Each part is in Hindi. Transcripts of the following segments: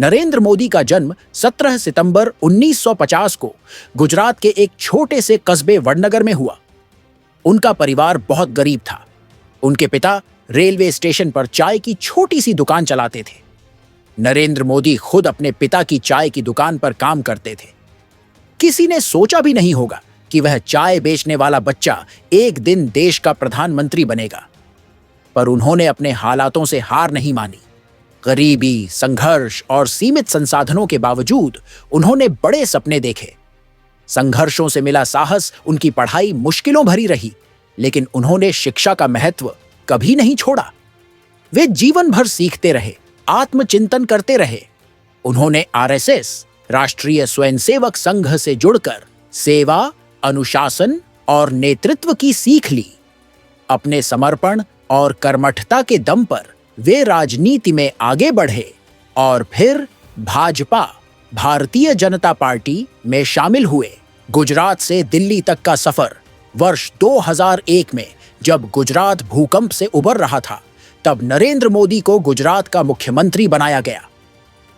नरेंद्र मोदी का जन्म 17 सितंबर 1950 को गुजरात के एक छोटे से कस्बे वडनगर में हुआ। उनका परिवार बहुत गरीब था। उनके पिता रेलवे स्टेशन पर चाय की छोटी सी दुकान चलाते थे। नरेंद्र मोदी खुद अपने पिता की चाय की दुकान पर काम करते थे। किसी ने सोचा भी नहीं होगा कि वह चाय बेचने वाला बच्चा एक दिन देश का प्रधानमंत्री बनेगा। पर उन्होंने अपने हालातों से हार नहीं मानी। गरीबी, संघर्ष और सीमित संसाधनों के बावजूद उन्होंने बड़े सपने देखे। संघर्षों से मिला साहस उनकी पढ़ाई मुश्किलों भरी रही, लेकिन उन्होंने शिक्षा का महत्व कभी नहीं छोड़ा। वे जीवन भर सीखते रहे, आत्मचिंतन करते रहे। उन्होंने आरएसएस, राष्ट्रीय स्वयंसेवक संघ से जुड़कर सेवा, अनुशासन और नेतृत्व की सीख ली। अपने समर्पण और कर्मठता के दम पर वे राजनीति में आगे बढ़े और फिर भाजपा, भारतीय जनता पार्टी में शामिल हुए। गुजरात से दिल्ली तक का सफर वर्ष 2001 में जब गुजरात भूकंप से उबर रहा था, तब नरेंद्र मोदी को गुजरात का मुख्यमंत्री बनाया गया।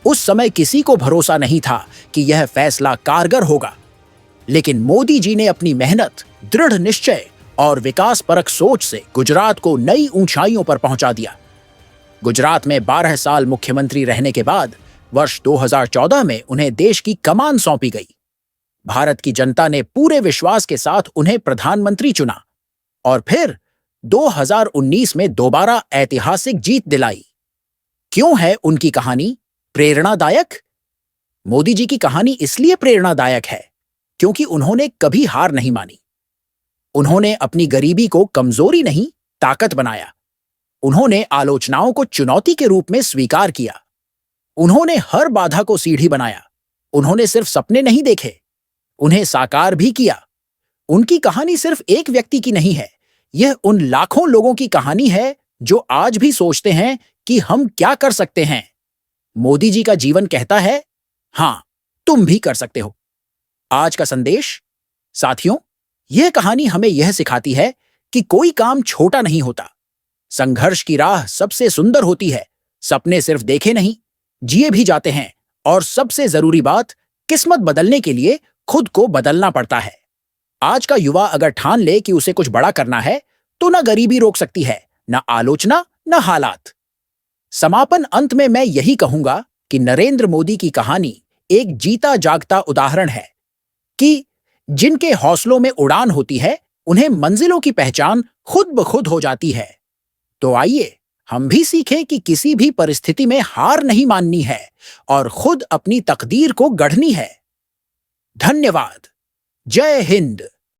उस समय किसी को भरोसा नहीं था कि यह फैसला कारगर होगा, लेकिन मोदी जी ने अपनी मेहनत, दृढ़ निश्चय और विकासपरक सोच से गुजरात को नई ऊंचाइयों पर पहुंचा दिया। गुजरात में 12 साल मुख्यमंत्री रहने के बाद वर्ष 2014 में उन्हें देश की कमान सौंपी गई। भारत की जनता ने पूरे विश्वास के साथ उन्हें प्रधानमंत्री चुना और फिर 2019 में दोबारा ऐतिहासिक जीत दिलाई। क्यों है उनकी कहानी प्रेरणादायक? मोदी जी की कहानी इसलिए प्रेरणादायक है क्योंकि उन्होंने कभी हार नहीं मानी। उन्होंने अपनी गरीबी को कमजोरी नहीं, ताकत बनाया। उन्होंने आलोचनाओं को चुनौती के रूप में स्वीकार किया। उन्होंने हर बाधा को सीढ़ी बनाया। उन्होंने सिर्फ सपने नहीं देखे, उन्हें साकार भी किया। उनकी कहानी सिर्फ एक व्यक्ति की नहीं है, यह उन लाखों लोगों की कहानी है जो आज भी सोचते हैं कि हम क्या कर सकते हैं। मोदी जी का जीवन कहता है, हां, तुम भी कर सकते हो। आज का संदेश, साथियों, यह कहानी हमें यह सिखाती है कि कोई काम छोटा नहीं होता। संघर्ष की राह सबसे सुंदर होती है। सपने सिर्फ देखे नहीं, जिए भी जाते हैं। और सबसे जरूरी बात, किस्मत बदलने के लिए खुद को बदलना पड़ता है। आज का युवा अगर ठान ले कि उसे कुछ बड़ा करना है, तो ना गरीबी रोक सकती है, ना आलोचना, ना हालात। समापन अंत में मैं यही कहूंगा कि नरेंद्र मोदी की कहानी एक जीता जागता उदाहरण है कि जिनके हौसलों में उड़ान होती है, उन्हें मंजिलों की पहचान खुद ब खुद हो जाती है। तो आइए हम भी सीखें कि किसी भी परिस्थिति में हार नहीं माननी है और खुद अपनी तकदीर को गढ़नी है। धन्यवाद। जय हिंद।